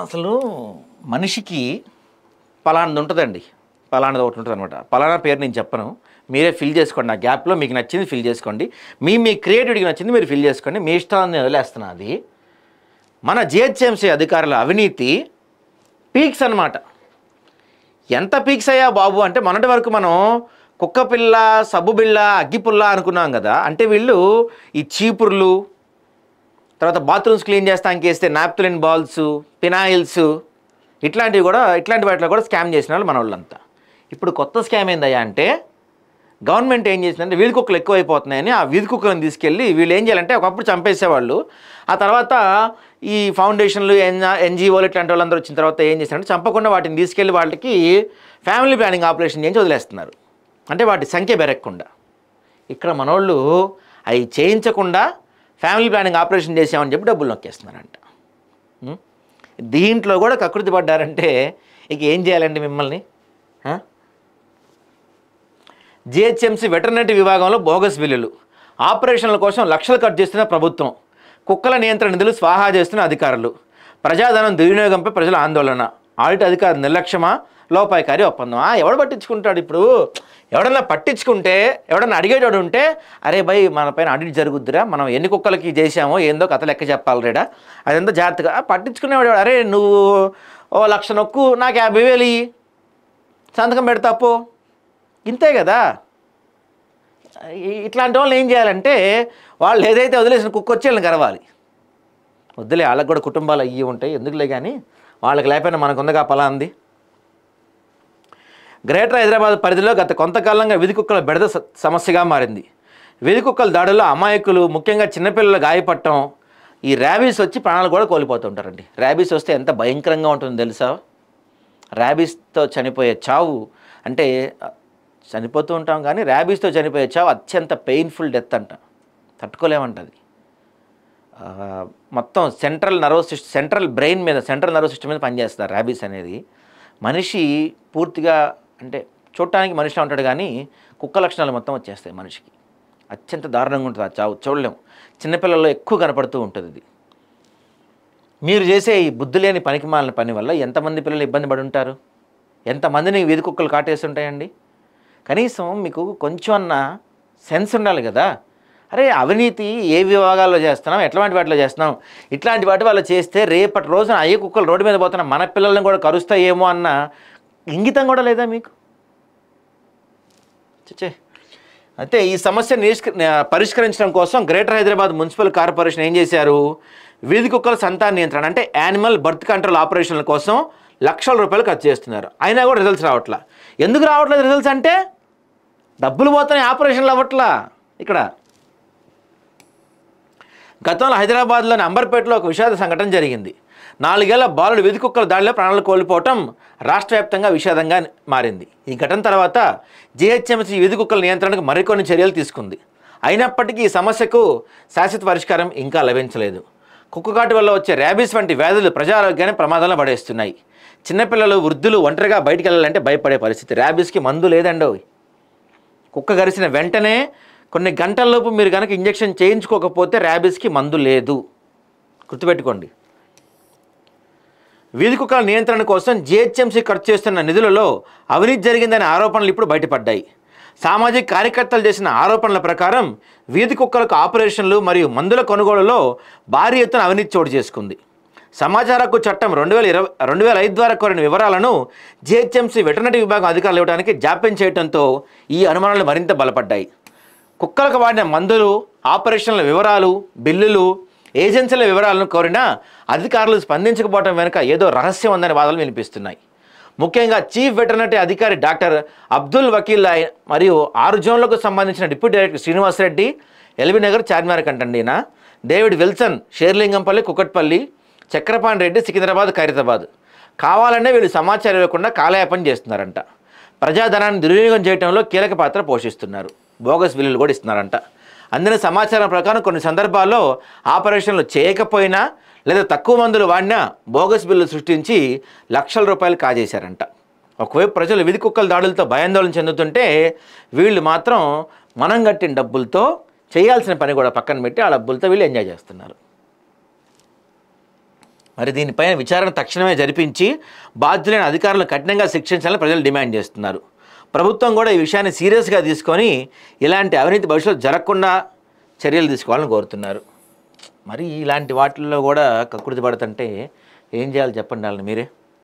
అసలు మనిషికి పలానాది ఉంటుందండి. పలానాది ఒకటి ఉంటుందనమాట. పలానా పేరు నేను చెప్పను. మీరే ఫిల్ చేసుకోండి. ఆ గ్యాప్‌లో మీకు నచ్చింది ఫిల్ చేసుకోండి. మీ క్రియేటివిటీకి నచ్చింది మీరు ఫిల్ చేసుకోండి. మీ ఇష్టాన్ని వదిలేస్తున్నా అది. మన జీహెచ్ఎంసీ అధికారుల అవినీతి పీక్స్ అనమాట. ఎంత పీక్స్ అయ్యా బాబు అంటే మొన్నటి వరకు మనం కుక్క పిల్ల, సబ్బు బిళ్ళ, అగ్గిపుల్ల అనుకున్నాం కదా! అంటే వీళ్ళు ఈ చీపుర్లు, తర్వాత బాత్రూమ్స్ క్లీన్ చేస్తానికి వేస్తే నాప్థలిన్ బాల్స్, ఫినాయిల్స్ ఇట్లాంటివి కూడా ఇట్లాంటి వాటిలో కూడా స్కామ్ చేసిన వాళ్ళు మనోళ్ళంతా. ఇప్పుడు కొత్త స్కామ్ ఏందయ్యా అంటే గవర్నమెంట్ ఏం చేసిందంటే వీధి కుక్కలు ఎక్కువైపోతున్నాయని ఆ వీధి కుక్కలను తీసుకెళ్ళి వీళ్ళు ఏం చేయాలంటే ఒకప్పుడు చంపేసేవాళ్ళు. ఆ తర్వాత ఈ ఫౌండేషన్లు ఎన్‌జీఓలు ఇట్లాంటి వాళ్ళందరూ వచ్చిన తర్వాత ఏం చేశారంటే చంపకుండా వాటిని తీసుకెళ్ళి వాళ్ళకి ఫ్యామిలీ ప్లానింగ్ ఆపరేషన్ చేయించి వదిలేస్తున్నారు. అంటే వాటి సంఖ్య పెరగకుండా. ఇక్కడ మనోళ్ళు అవి చేయించకుండా ఫ్యామిలీ ప్లానింగ్ ఆపరేషన్ చేసామని చెప్పి డబ్బులు నొక్కేస్తున్నారంట. దీంట్లో కూడా కకృతి పడ్డారంటే ఇక ఏం చేయాలండి మిమ్మల్ని? జీహెచ్ఎంసీ వెటర్నరీ విభాగంలో బోగస్ బిల్లులు, ఆపరేషన్ల కోసం లక్షలు ఖర్చు చేస్తున్న ప్రభుత్వం, కుక్కల నియంత్రణ నిధులు స్వాహా చేస్తున్న అధికారులు, ప్రజాధనం దుర్వినియోగంపై ప్రజల ఆందోళన, ఆడిట్ అధికారి నిర్లక్ష్యమా, లోపాయకారి ఒప్పందం. ఎవడు పట్టించుకుంటాడు? ఇప్పుడు ఎవడన్నా పట్టించుకుంటే ఎవడన్నా అడిగేటోడు ఉంటే అరే భయ్ మన పైన ఆడిట్ జరుగుద్దిరా, మనం ఎన్ని కుక్కలకి చేసామో ఏందో కథ లెక్క చెప్పాలి రేడా, అదెంతో జాగ్రత్తగా పట్టించుకునేవాడు. అరే నువ్వు 1,00,000 నొక్కు, నాకు 50,000 సంతకం పెడతాపో, ఇంతే కదా. ఇట్లాంటి వాళ్ళు ఏం చేయాలంటే వాళ్ళు ఏదైతే వదిలేసిన కుక్క వచ్చి వాళ్ళని గరవాలి. వద్దులే, వాళ్ళకి కూడా కుటుంబాలు అయ్యి ఉంటాయి, ఎందుకులే కానీ వాళ్ళకి లేకపోయినా మనకు ఉందిగా పలాంది. గ్రేటర్ హైదరాబాద్ పరిధిలో గత కొంతకాలంగా వీధి కుక్కల బెడద సమస్యగా మారింది. వీధి కుక్కల దాడుల్లో అమాయకులు, ముఖ్యంగా చిన్నపిల్లలు గాయపడటం, ఈ ర్యాబీస్ వచ్చి ప్రాణాలు కూడా కోల్పోతుంటారండి. ర్యాబీస్ వస్తే ఎంత భయంకరంగా ఉంటుందో తెలుసా? ర్యాబీస్తో చనిపోయే చావు అంటే చనిపోతూ ఉంటాం కానీ ర్యాబీస్తో చనిపోయే చావు అత్యంత పెయిన్ఫుల్ డెత్ అంట, తట్టుకోలేమంటది. మొత్తం సెంట్రల్ బ్రెయిన్ మీద, సెంట్రల్ నర్వస్ సిస్టమ్ మీద పనిచేస్తారు ర్యాబీస్ అనేది. మనిషి పూర్తిగా అంటే చూడటానికి మనిషిలా ఉంటాడు కానీ కుక్క లక్షణాలు మొత్తం వచ్చేస్తాయి మనిషికి. అత్యంత దారుణంగా ఉంటుంది ఆ చావు, చూడలేము. చిన్నపిల్లల్లో ఎక్కువ కనపడుతూ ఉంటుంది ఇది. మీరు చేసే ఈ బుద్ధి లేని పనికిమాలిన పని వల్ల ఎంతమంది పిల్లలు ఇబ్బంది పడి ఉంటారు? ఎంతమందిని వీధి కుక్కలు కాటేస్తుంటాయండి? కనీసం మీకు కొంచెం అన్న సెన్స్ ఉండాలి కదా. అరే అవినీతి ఏ విభాగాల్లో చేస్తున్నాం, ఎట్లాంటి వాటిలో చేస్తున్నాం, ఇట్లాంటి వాటి వల్ల చేస్తే రేపటి రోజున అయ్యే కుక్కలు రోడ్డు మీద పోతున్న మన పిల్లల్ని కూడా కరుస్తాయేమో అన్న ఇంగితం కూడా లేదా మీకు? అయితే ఈ సమస్యను పరిష్కరించడం కోసం గ్రేటర్ హైదరాబాద్ మున్సిపల్ కార్పొరేషన్ ఏం చేశారు? వీధి కుక్కల సంతాన నియంత్రణ అంటే యానిమల్ బర్త్ కంట్రోల్ ఆపరేషన్ల కోసం లక్షల రూపాయలు ఖర్చు చేస్తున్నారు. అయినా కూడా రిజల్ట్స్ రావట్లా. ఎందుకు రావట్లేదు రిజల్ట్స్ అంటే? డబ్బులు పోతున్నాయి, ఆపరేషన్లు అవ్వట్లా. ఇక్కడ గతంలో హైదరాబాద్లోని అంబర్పేటలో ఒక విషాద సంఘటన జరిగింది. 4 ఏళ్ల బాలుడు వీధి కుక్కల దాడిలో ప్రాణాలు కోల్పోవటం రాష్ట్ర వ్యాప్తంగా విషాదంగా మారింది. ఈ ఘటన తర్వాత జీహెచ్ఎంసీ వీధి కుక్కల నియంత్రణకు మరికొన్ని చర్యలు తీసుకుంది. అయినప్పటికీ ఈ సమస్యకు శాశ్వత పరిష్కారం ఇంకా లభించలేదు. కుక్కకాటు వల్ల వచ్చే ర్యాబీస్ వంటి వ్యాధులు ప్రజారోగ్యాన్ని ప్రమాదంలో పడేస్తున్నాయి. చిన్నపిల్లలు, వృద్ధులు ఒంటరిగా బయటికి వెళ్ళాలంటే భయపడే పరిస్థితి. ర్యాబీస్కి మందు లేదండో. కుక్క గరిచిన వెంటనే కొన్ని గంటల్లోపు మీరు కనుక ఇంజెక్షన్ చేయించుకోకపోతే ర్యాబీస్కి మందు లేదు, గుర్తుపెట్టుకోండి. వీధి కుక్కల నియంత్రణ కోసం జీహెచ్ఎంసీ ఖర్చు చేస్తున్న నిధులలో అవినీతి జరిగిందనే ఆరోపణలు ఇప్పుడు బయటపడ్డాయి. సామాజిక కార్యకర్తలు చేసిన ఆరోపణల ప్రకారం వీధి కుక్కలకు ఆపరేషన్లు మరియు మందుల కొనుగోలులో భారీ ఎత్తున అవినీతి చోటు చేసుకుంది. సమాచార హక్కు చట్టం 2005 ద్వారా కోరిన వివరాలను జీహెచ్ఎంసీ వెటర్నరీ విభాగం అధికారులు ఇవ్వడానికి జాప్యం చేయడంతో ఈ అనుమానాలు మరింత బలపడ్డాయి. కుక్కలకు వాడిన మందులు, ఆపరేషన్ల వివరాలు, బిల్లులు, ఏజెన్సీల వివరాలను కోరినా అధికారులు స్పందించకపోవడం వెనుక ఏదో రహస్యం ఉందనే వాదనలు వినిపిస్తున్నాయి. ముఖ్యంగా చీఫ్ వెటర్నరీ అధికారి డాక్టర్ అబ్దుల్ వకీల్ మరియు 6 జోన్లకు సంబంధించిన డిప్యూటీ డైరెక్టర్ శ్రీనివాసరెడ్డి, ఎల్బీ నగర్, చార్మినార్ కంటండిన, డేవిడ్ విల్సన్, షేర్లింగంపల్లి, కుకట్పల్లి, చక్రపాణి రెడ్డి, సికింద్రాబాద్, ఖైరతాబాద్ కావాలనే వీళ్ళు సమాచారం ఇవ్వకుండా కాలయాపన చేస్తున్నారంట. ప్రజాధనాన్ని దుర్వినియోగం చేయడంలో కీలక పాత్ర పోషిస్తున్నారు. బోగస్ బిల్లులు కూడా ఇస్తున్నారంట. అందిన సమాచారం ప్రకారం కొన్ని సందర్భాల్లో ఆపరేషన్లు చేయకపోయినా లేదా తక్కువ మందులు వాడినా బోగస్ బిల్లు సృష్టించి లక్షల రూపాయలు కాజేశారంట. ఒకవైపు ప్రజలు వీధి కుక్కల దాడులతో భయాందోళన చెందుతుంటే వీళ్ళు మాత్రం మనం కట్టిన డబ్బులతో చేయాల్సిన పని కూడా పక్కన పెట్టి ఆ డబ్బులతో వీళ్ళు ఎంజాయ్ చేస్తున్నారు. మరి దీనిపైన విచారణ తక్షణమే జరిపించి బాధ్యులైన అధికారులను కఠినంగా శిక్షించాలని ప్రజలు డిమాండ్ చేస్తున్నారు. ప్రభుత్వం కూడా ఈ విషయాన్ని సీరియస్గా తీసుకొని ఇలాంటి అవినీతి భవిష్యత్తు జరగకుండా చర్యలు తీసుకోవాలని కోరుతున్నారు. మరి ఇలాంటి వాటిల్లో కూడా కక్కుర్తి పడుతుంటే ఏం చేయాలి చెప్పండి వాళ్ళని మీరే.